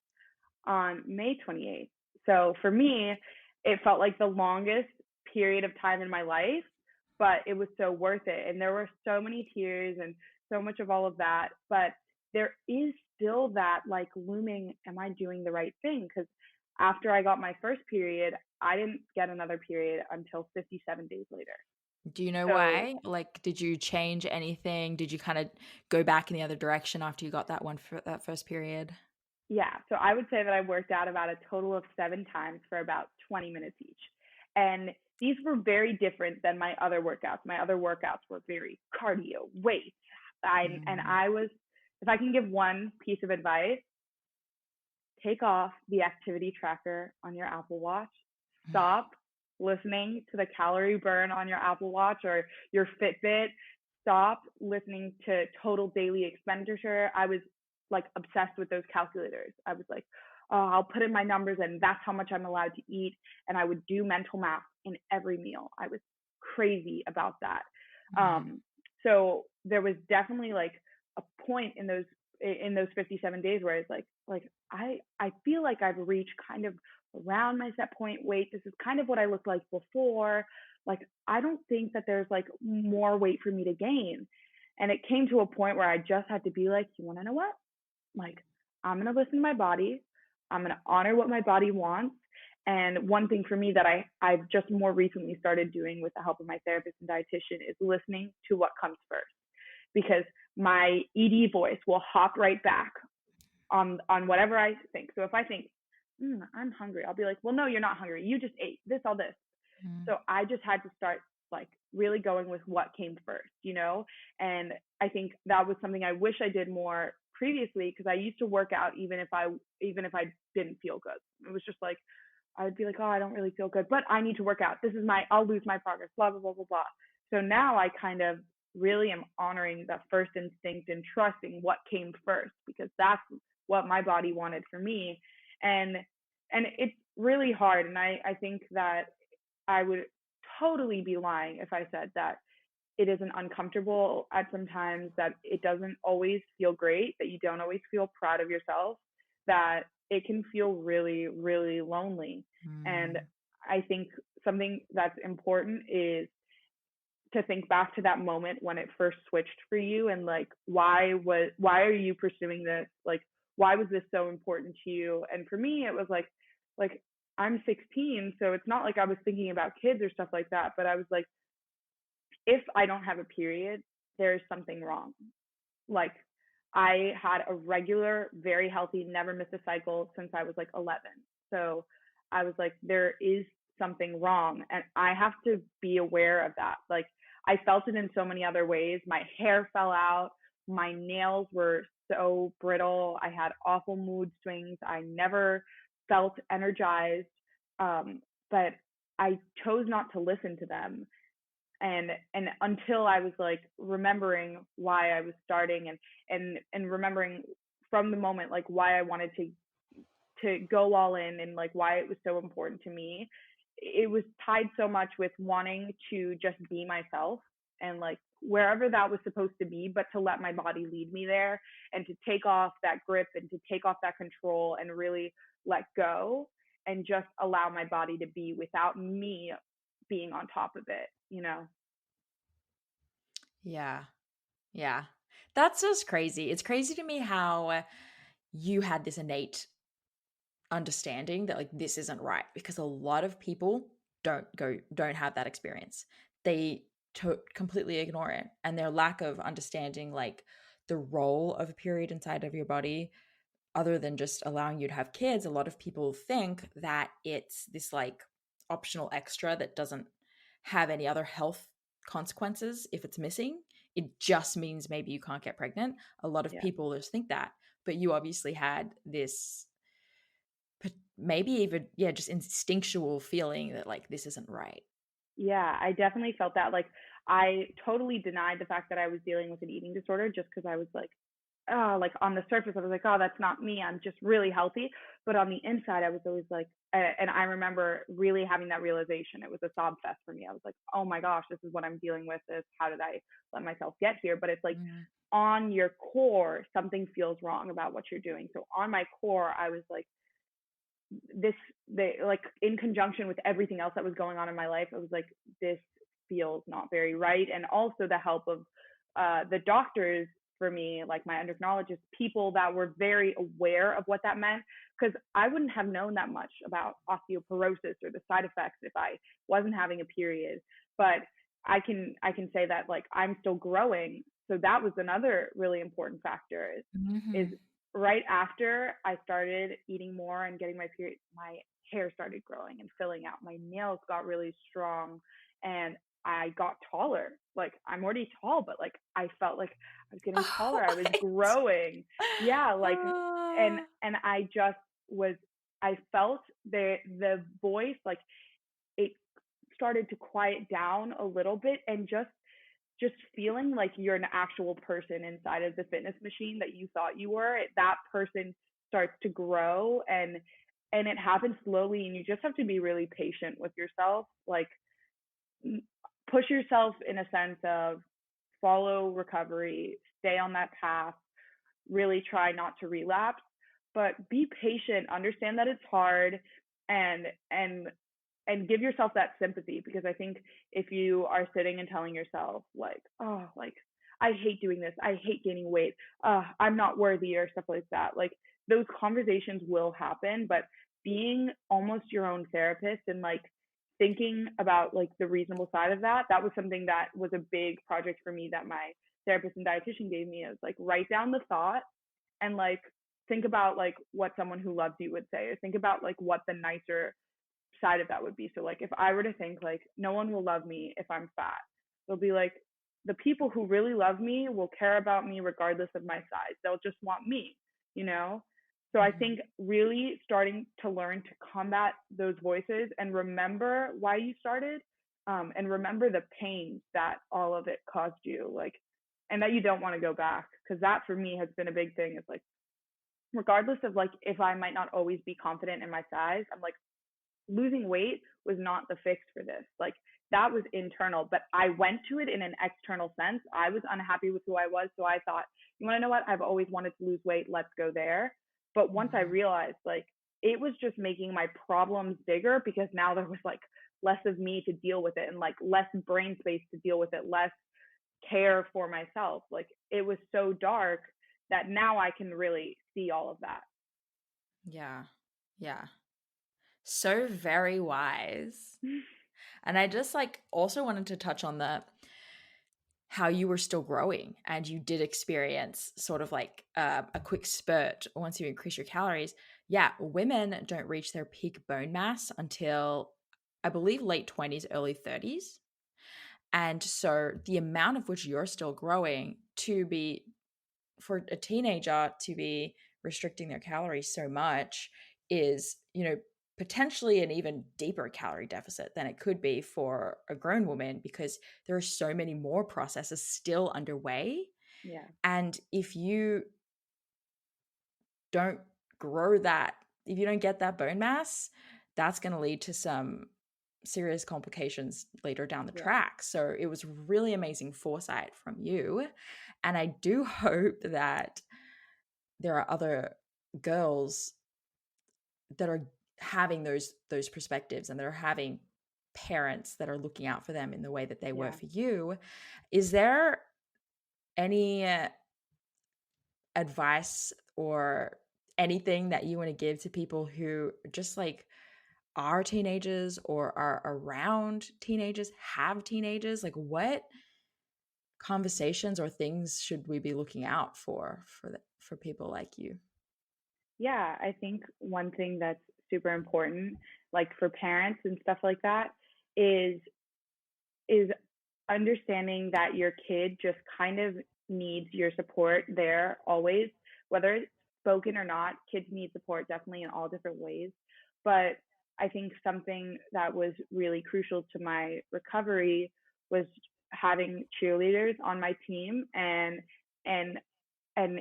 B: on May 28th. So for me, it felt like the longest period of time in my life, but it was so worth it. And there were so many tears and so much of all of that. But there is still that like looming, am I doing the right thing? Because after I got my first period, I didn't get another period until 57 days later.
A: Do you know
B: So
A: why? Like, did you change anything? Did you kind of go back in the other direction after you got that one for that first period?
B: yeah, so I would say that I worked out about a total of 7 times for about 20 minutes each. And these were very different than my other workouts. My other workouts were very cardio, weights. And
A: Mm.
B: I was, if I can give one piece of advice, take off the activity tracker on your Apple Watch. Stop listening to the calorie burn on your Apple Watch or your Fitbit. Stop listening to total daily expenditure. I was like obsessed with those calculators. I was like, oh, I'll put in my numbers and that's how much I'm allowed to eat. And I would do mental math in every meal. I was crazy about that.
A: Mm.
B: So there was definitely like a point in those 57 days where it's like I feel like I've reached kind of around my set point weight. This is kind of what I looked like before. Like I don't think that there's like more weight for me to gain. And it came to a point where I just had to be like, you want to know what? Like I'm going to listen to my body. I'm going to honor what my body wants. And one thing for me that I've just more recently started doing with the help of my therapist and dietitian is listening to what comes first, because my ED voice will hop right back on whatever I think. So if I think, I'm hungry, I'll be like, well, no, you're not hungry. You just ate this, all this.
A: Mm.
B: So I just had to start like really going with what came first, you know? And I think that was something I wish I did more previously, because I used to work out even if I didn't feel good. It was just like I would be like, oh, I don't really feel good, but I need to work out. I'll lose my progress, blah, blah, blah, blah, blah. So now I kind of really am honoring that first instinct and trusting what came first, because that's what my body wanted for me. And it's really hard. And I think that I would totally be lying if I said that it isn't uncomfortable at some times, that it doesn't always feel great, that you don't always feel proud of yourself, that it can feel really, really lonely. And
A: Mm.
B: I think something that's important is to think back to that moment when it first switched for you, and like why are you pursuing this? Like why was this so important to you? And for me it was like I'm 16, so it's not like I was thinking about kids or stuff like that, but I was like, if I don't have a period, there's something wrong. Like I had a regular, very healthy, never missed a cycle since I was like 11. So I was like, there is something wrong, and I have to be aware of that. Like I felt it in so many other ways. My hair fell out. My nails were so brittle. I had awful mood swings. I never felt energized. But I chose not to listen to them, and until I was like remembering why I was starting, and remembering from the moment like why I wanted to go all in, and like why it was so important to me. It was tied so much with wanting to just be myself, and like wherever that was supposed to be, but to let my body lead me there, and to take off that grip and to take off that control and really let go and just allow my body to be without me being on top of it, you know?
A: Yeah. Yeah. That's just crazy. It's crazy to me how you had this innate understanding that like this isn't right, because a lot of people don't have that experience. They completely ignore it, and their lack of understanding like the role of a period inside of your body, other than just allowing you to have kids, a lot of people think that it's this like optional extra that doesn't have any other health consequences if it's missing. It just means maybe you can't get pregnant. A lot of
B: Yeah.
A: people just think that, but you obviously had this maybe even, yeah, just instinctual feeling that like this isn't right.
B: Yeah, I definitely felt that. Like, I totally denied the fact that I was dealing with an eating disorder, just because I was like, oh, like on the surface, I was like, oh, that's not me. I'm just really healthy. But on the inside, I was always like, and I remember really having that realization. It was a sob fest for me. I was like, oh my gosh, this is what I'm dealing with. How did I let myself get here? But it's like
A: Mm.
B: on your core, something feels wrong about what you're doing. So on my core, I was like, like in conjunction with everything else that was going on in my life, I was like, this feels not very right. And also the help of the doctors for me, like my endocrinologists, people that were very aware of what that meant, because I wouldn't have known that much about osteoporosis or the side effects if I wasn't having a period. But I can say that like I'm still growing, so that was another really important factor. Is
A: Mhm.
B: right after I started eating more and getting my period, my hair started growing and filling out. My nails got really strong, and I got taller. Like, I'm already tall, but like I felt like I was getting taller. I was
A: What?
B: growing. Yeah, like,
A: Uh,
B: and I just was, I felt the voice, like, it started to quiet down a little bit, and just feeling like you're an actual person inside of the fitness machine that you thought you were, that person starts to grow, and it happens slowly, and you just have to be really patient with yourself. Like, push yourself in a sense of follow recovery, stay on that path, really try not to relapse, but be patient, understand that it's hard, and and give yourself that sympathy, because I think if you are sitting and telling yourself like, oh, like, I hate doing this, I hate gaining weight, I'm not worthy, or stuff like that, like, those conversations will happen, but being almost your own therapist and like thinking about like the reasonable side of that, that was something that was a big project for me that my therapist and dietitian gave me. Is like, write down the thought, and like think about like what someone who loves you would say, or think about like what the nicer side of that would be. So like, if I were to think like, no one will love me if I'm fat, they'll be like, the people who really love me will care about me regardless of my size. They'll just want me, you know? So I
A: mhm.
B: think really starting to learn to combat those voices and remember why you started, and remember the pain that all of it caused you, like, and that you don't want to go back. Because that for me has been a big thing. It's like, regardless of like if I might not always be confident in my size, I'm like, losing weight was not the fix for this. Like, that was internal, but I went to it in an external sense. I was unhappy with who I was. So I thought, you want to know what? I've always wanted to lose weight. Let's go there. But once I
A: Mhm.
B: realized, like, it was just making my problems bigger, because now there was like less of me to deal with it, and like less brain space to deal with it, less care for myself. Like, it was so dark that now I can really see all of that.
A: Yeah. Yeah. So very wise. And I just like also wanted to touch on the how you were still growing and you did experience sort of like a quick spurt once you increase your calories. Yeah, women don't reach their peak bone mass until I believe late 20s, early 30s. And so the amount of which you're still growing to be for a teenager to be restricting their calories so much is, potentially an even deeper calorie deficit than it could be for a grown woman because there are so many more processes still underway.
B: Yeah.
A: And if you don't grow that, if you don't get that bone mass, that's going to lead to some serious complications later down the
B: Yeah.
A: track. So it was really amazing foresight from you. And I do hope that there are other girls that are having those perspectives and that are having parents that are looking out for them in the way that they were
B: Yeah.
A: for you. Is there any advice or anything that you want to give to people who just like are teenagers or are around teenagers, have teenagers? Like, what conversations or things should we be looking out for people like you?
B: Yeah, I think one thing that's super important, like for parents and stuff like that, is is understanding that your kid just kind of needs your support there always, whether it's spoken or not. Kids need support definitely in all different ways. But I think something that was really crucial to my recovery was having cheerleaders on my team, and and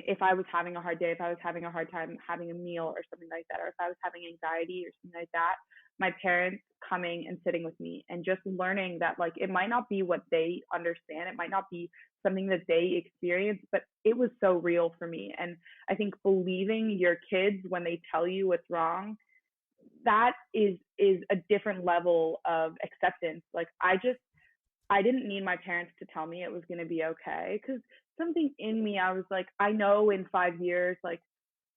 B: if I was having a hard day, if I was having a hard time having a meal or something like that, or if I was having anxiety or something like that, my parents coming and sitting with me and just learning that like it might not be what they understand, it might not be something that they experience, but it was so real for me. And I think believing your kids when they tell you what's wrong, that is a different level of acceptance. Like, I didn't need my parents to tell me it was going to be okay, because something in me, I was like, I know in 5 years, like,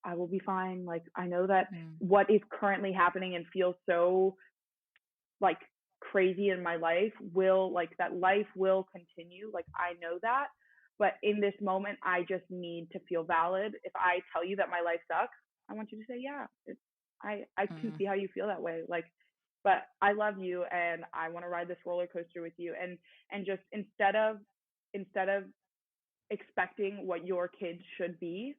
B: I will be fine. Like, I know that
A: Mm.
B: what is currently happening and feels so like crazy in my life will, like, that life will continue. Like, I know that. But in this moment, I just need to feel valid. If I tell you that my life sucks, I want you to say, yeah, I can
A: Mm.
B: see how you feel that way. Like, but I love you and I want to ride this roller coaster with you. And just instead of expecting what your kids should be,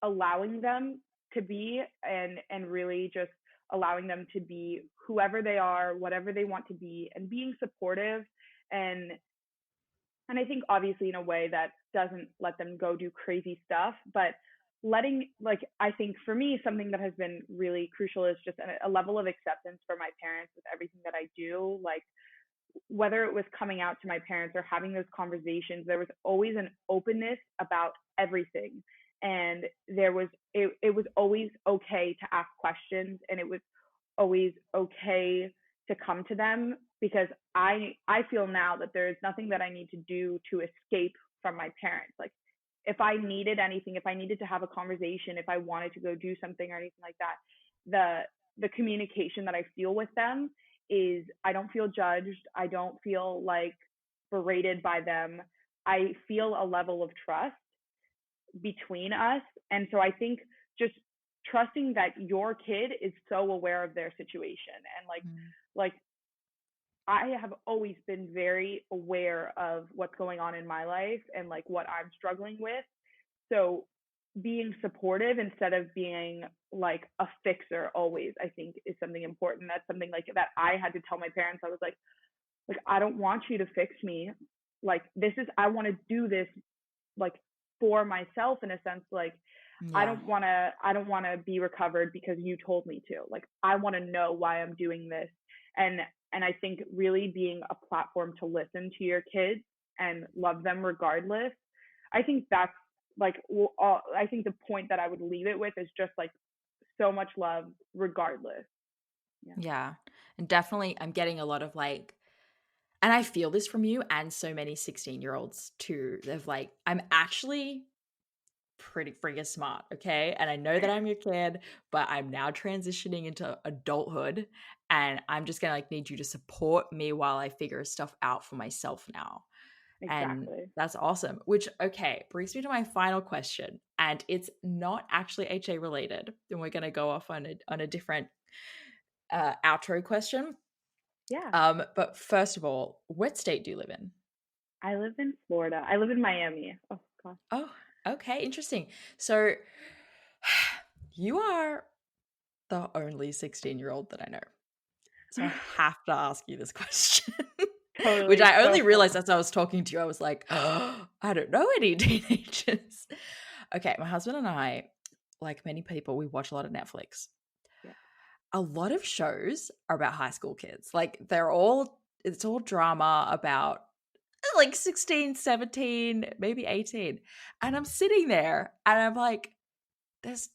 B: allowing them to be, and really just allowing them to be whoever they are, whatever they want to be, and being supportive, and and I think obviously in a way that doesn't let them go do crazy stuff, but letting, like, I think for me something that has been really crucial is just a level of acceptance for my parents with everything that I do. Like, whether it was coming out to my parents or having those conversations, there was always an openness about everything. And it was always okay to ask questions, and it was always okay to come to them, because I feel now that there is nothing that I need to do to escape from my parents. Like, if I needed anything, if I needed to have a conversation, if I wanted to go do something or anything like that, the communication that I feel with them is, I don't feel judged. I don't feel like berated by them. I feel a level of trust between us. And so I think just trusting that your kid is so aware of their situation, and
A: Mm.
B: like I have always been very aware of what's going on in my life and like what I'm struggling with. So being supportive instead of being like a fixer always, I think, is something important. That's something like that I had to tell my parents. I was like, I don't want you to fix me. Like, this is, I want to do this, like, for myself, in a sense. Like,
A: Yeah.
B: I don't want to be recovered because you told me to. Like, I want to know why I'm doing this. and and I think really being a platform to listen to your kids and love them regardless. I think that's like, I think the point that I would leave it with is just like, so much love regardless. Yeah.
A: Yeah. And definitely, I'm getting a lot of like, and I feel this from you and so many 16-year-olds too. They're like, I'm actually pretty freaking smart, okay? And I know that I'm your kid, but I'm now transitioning into adulthood, and I'm just gonna like need you to support me while I figure stuff out for myself now. And
B: Exactly.
A: that's awesome. Which, okay, brings me to my final question. And it's not actually HA related. And we're gonna go off on a different outro question.
B: Yeah.
A: But first of all, what state do you live in?
B: I live in Florida. I live in Miami. Oh gosh.
A: Oh, okay, interesting. So you are the only 16-year-old that I know. So I have to ask you this question, which
B: Totally.
A: I
B: Go
A: only
B: for it.
A: realized as I was talking to you. I was like, oh, I don't know any teenagers. Okay, my husband and I, like many people, we watch a lot of Netflix.
B: Yeah.
A: A lot of shows are about high school kids. Like it's all drama about like 16, 17, maybe 18. And I'm sitting there and I'm like, there's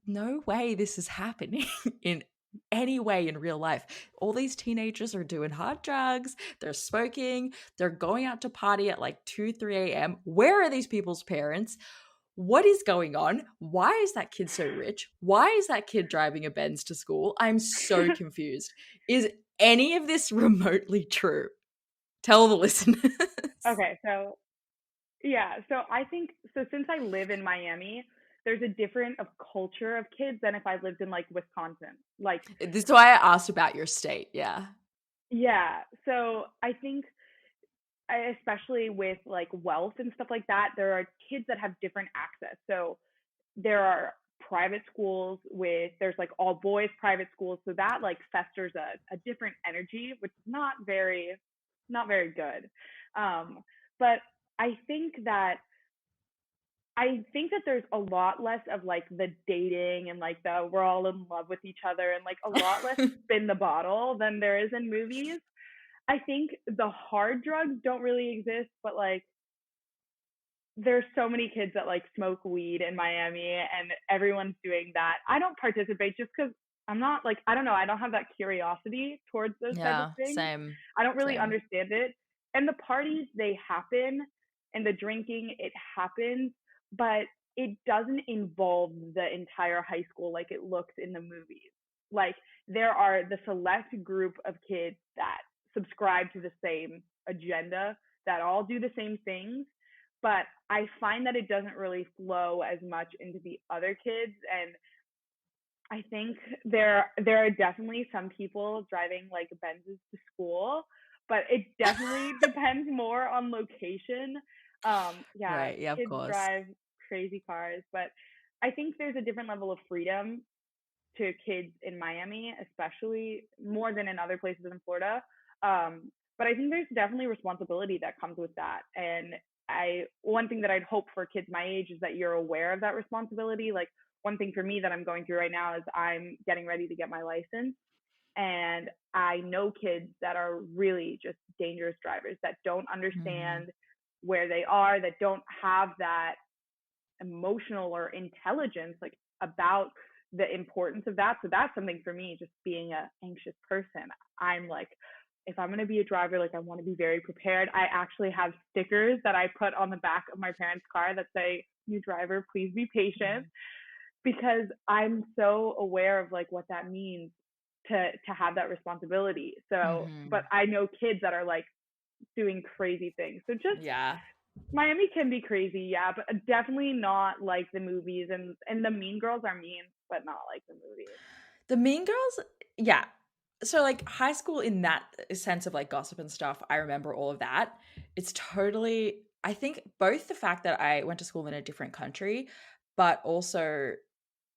A: no way this is happening in any way in real life. All these teenagers are doing hard drugs, they're smoking, they're going out to party at like 2, 3 a.m. Where are these people's parents? What is going on? Why is that kid so rich? Why is that kid driving a Benz to school? I'm so confused. Is any of this remotely true? Tell the listeners.
B: Okay, so yeah, so I think, so since I live in Miami, there's a different of culture of kids than if I lived in like Wisconsin. Like,
A: This is why I asked about your state. Yeah.
B: yeah, so I think, especially with like wealth and stuff like that, there are kids that have different access. So there are private schools there's like all boys private schools, so that like festers a different energy, which is not very good. But I think that there's a lot less of like the dating and like the we're all in love with each other, and like a lot less spin the bottle than there is in movies. I think the hard drugs don't really exist, but like there's so many kids that like smoke weed in Miami, and everyone's doing that. I don't participate just because I'm not like, I don't know, I don't have that curiosity towards those type of
A: Yeah,
B: things.
A: same.
B: I don't really
A: Same.
B: understand it. And the parties, they happen, and the drinking, it happens, but it doesn't involve the entire high school like it looks in the movies. Like, there are the select group of kids that subscribe to the same agenda, that all do the same things, but I find that it doesn't really flow as much into the other kids. And I think there are definitely some people driving like Benzes to school, but it definitely depends more on location. Yeah,
A: Right. Yeah, of
B: kids
A: course.
B: drive crazy cars, but I think there's a different level of freedom to kids in Miami, especially more than in other places in Florida. But I think there's definitely responsibility that comes with that. And one thing that I'd hope for kids my age is that you're aware of that responsibility. Like one thing for me that I'm going through right now is I'm getting ready to get my license. And I know kids that are really just dangerous drivers that don't
A: Mhm.
B: understand where they are, that don't have that emotional or intelligence like about the importance of that. So that's something for me, just being a anxious person. I'm like, if I'm going to be a driver, like I want to be very prepared. I actually have stickers that I put on the back of my parents' car that say, new driver, please be patient, because I'm so aware of like what that means to have that responsibility. So, but
A: Mhm.
B: I know kids that are like doing crazy things. So just
A: Yeah.
B: Miami can be crazy, yeah, but definitely not like the movies, and the Mean Girls are mean, but not like the movies.
A: The Mean Girls, yeah. So like high school in that sense of like gossip and stuff, I remember all of that. It's totally I think both the fact that I went to school in a different country, but also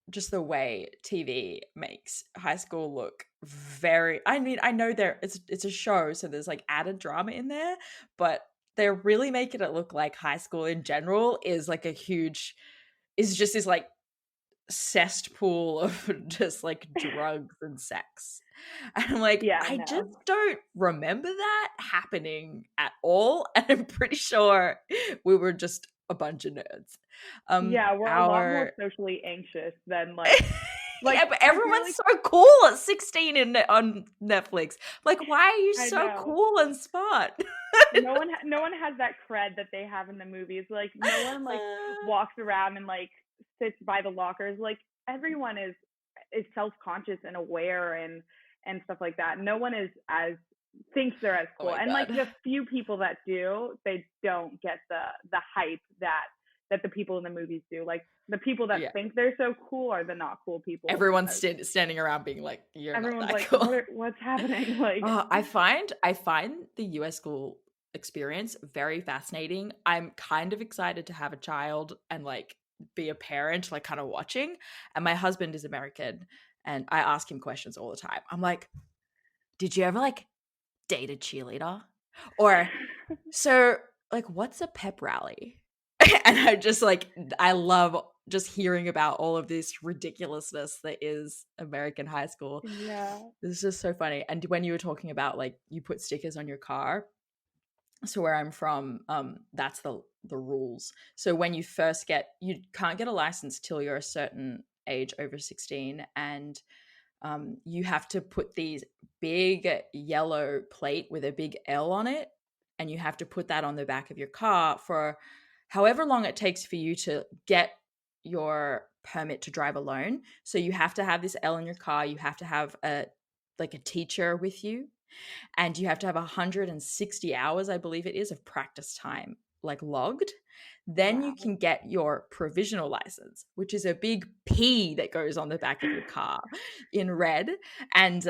A: just the way TV makes high school look very I mean, I know it's a show, so there's like added drama in there, but they're really making it look like high school in general is like a huge is just this like cesspool of just like drugs and sex. And I'm like,
B: Yeah,
A: I just
B: no.
A: don't remember that happening at all. And I'm pretty sure we were just a bunch of nerds.
B: Yeah, we're a lot more
A: Our
B: socially anxious than like
A: yeah, but
B: I feel
A: everyone's
B: like
A: so cool at 16 on Netflix. Like, why are you
B: I
A: so
B: know.
A: cool and smart?
B: No one has that cred that they have in the movies. Like no one like walks around and like sits by the lockers. Like everyone is self-conscious and aware and stuff like that. No one is as thinks they're as
A: Oh
B: cool.
A: my
B: And like
A: god.
B: the few people that do, they don't get the hype that the people in the movies do. Like the people that
A: Yeah.
B: think they're so cool are the not cool people,
A: Everyone's
B: because
A: standing around being like, you're not
B: everyone's
A: that
B: like,
A: cool.
B: what's happening? Like
A: I find the US school experience very fascinating. I'm kind of excited to have a child and like be a parent, like kind of watching. And my husband is American and I ask him questions all the time. I'm like, did you ever like date a cheerleader? Or so like what's a pep rally? And I just like I love just hearing about all of this ridiculousness that is American high school.
B: yeah.
A: This is just so funny. And when you were talking about like you put stickers on your car, so where I'm from, that's the rules. So when you first get, you can't get a license till you're a certain age over 16, and you have to put these big yellow plate with a big L on it, and you have to put that on the back of your car for however long it takes for you to get your permit to drive alone. So you have to have this L in your car. You have to have a teacher with you, and you have to have 160 hours, I believe it is, of practice time like logged. Then you
B: Wow.
A: can get your provisional license, which is a big P that goes on the back of your car in red. And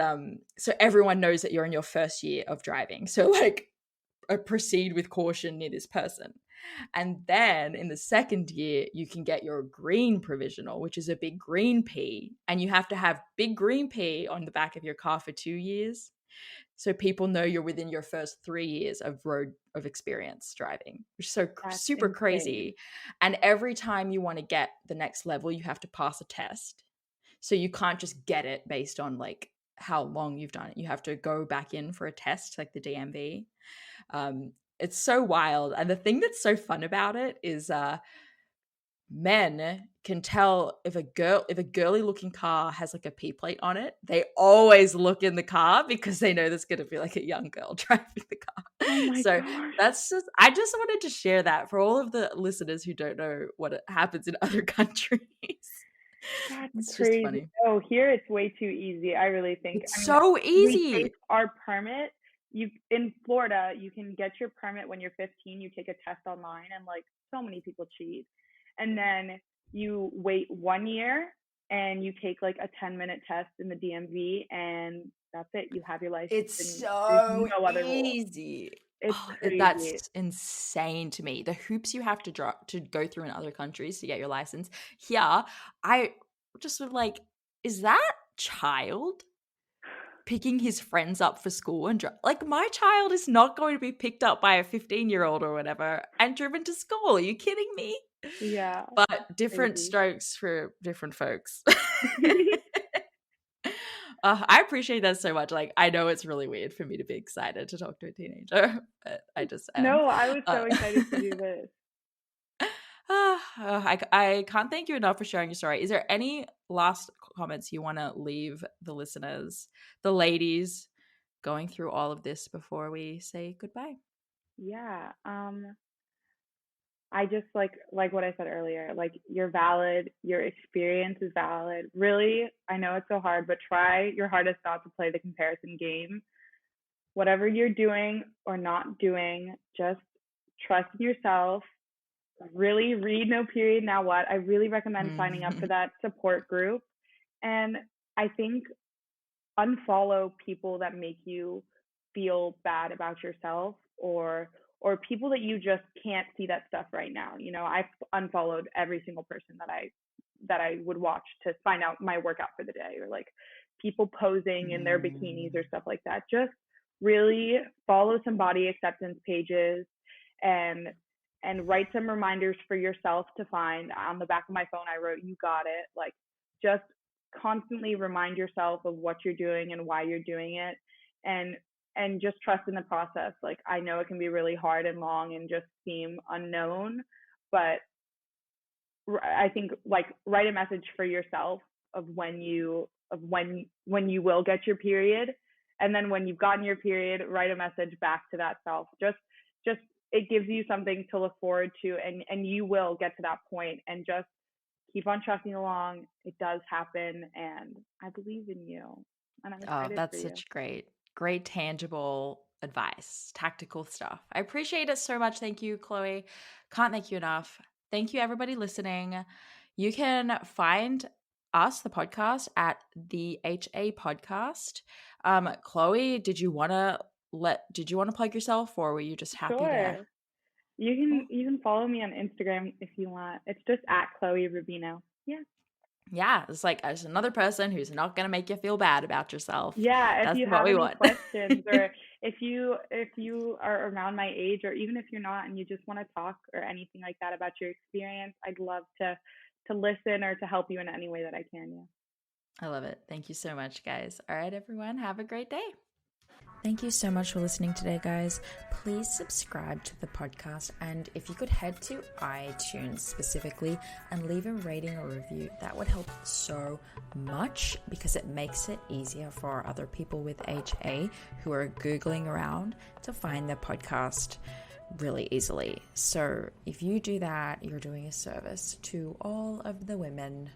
A: so everyone knows that you're in your first year of driving. So like proceed with caution near this person. And then in the second year, you can get your green provisional, which is a big green P. And you have to have big green P on the back of your car for 2 years. So people know you're within your first 3 years of road of experience driving, which is so
B: That's
A: super
B: insane.
A: crazy. And every time you want to get the next level, you have to pass a test. So you can't just get it based on like how long you've done it. You have to go back in for a test, like the DMV. It's so wild. And the thing that's so fun about it is men can tell if a girly looking car has like a P plate on it, they always look in the car because they know there's going to be like a young girl driving the car.
B: Oh my
A: So
B: gosh.
A: that's just I just wanted to share that for all of the listeners who don't know what happens in other countries.
B: That's
A: It's just
B: crazy.
A: funny.
B: Oh, here it's way too easy. I really think.
A: It's
B: I mean,
A: so
B: we take
A: easy.
B: our permit. You in Florida, you can get your permit when you're 15. You take a test online, and like so many people cheat. And then you wait 1 year, and you take like a 10-minute test in the DMV, and that's it. You have your license,
A: It's
B: and there's
A: so
B: no other rule.
A: easy.
B: It's
A: Oh,
B: crazy.
A: that's insane to me. The hoops you have to go through in other countries to get your license. Here, I just was like, is that child picking his friends up for school and like, my child is not going to be picked up by a 15-year-old or whatever and driven to school. Are you kidding me?
B: Yeah,
A: But different
B: crazy.
A: strokes for different folks. I appreciate that so much. Like, I know it's really weird for me to be excited to talk to a teenager, but I just am.
B: No, I was so excited to do this.
A: I can't thank you enough for sharing your story. Is there any last comments you want to leave the listeners, the ladies going through all of this before we say goodbye?
B: Yeah. I just like what I said earlier, like you're valid, your experience is valid. Really, I know it's so hard, but try your hardest not to play the comparison game. Whatever you're doing or not doing, just trust in yourself. Really read No Period Now What. I really recommend signing up for that support group. And I think unfollow people that make you feel bad about yourself, or people that you just can't see that stuff right now. I've unfollowed every single person that I would watch to find out my workout for the day, or like people posing in their bikinis or stuff like that. Just really follow some body acceptance pages, and write some reminders for yourself to find. On the back of my phone I wrote, "You got it." Like, just constantly remind yourself of what you're doing and why you're doing it, and just trust in the process. Like, I know it can be really hard and long and just seem unknown, but I think, like, write a message for yourself of when you will get your period, and then when you've gotten your period, write a message back to that self. Just it gives you something to look forward to, and you will get to that point, and just keep on trusting along. It does happen, and I believe in you, and I'm
A: Oh,
B: excited for
A: that's
B: you.
A: such great tangible advice, tactical stuff. I appreciate it so much. Thank you, Chloe. Can't thank you enough. Thank you, everybody listening. You can find us, the podcast, at the HA Podcast. Chloe, did you want to plug yourself, or were you just happy to?
B: Sure. You can follow me on Instagram if you want. It's just at Chloe Rubino. Yeah.
A: Yeah, it's like as another person who's not going to make you feel bad about yourself.
B: Yeah, if
A: That's
B: you
A: what
B: have
A: we
B: any
A: want.
B: questions, or if you are around my age, or even if you're not and you just want to talk or anything like that about your experience, I'd love to listen or to help you in any way that I can. Yeah.
A: I love it. Thank you so much, guys. All right, everyone, have a great day. Thank you so much for listening today, guys. Please subscribe to the podcast, and if you could head to iTunes specifically and leave a rating or review, that would help so much, because it makes it easier for other people with HA who are Googling around to find the podcast really easily. So if you do that, you're doing a service to all of the women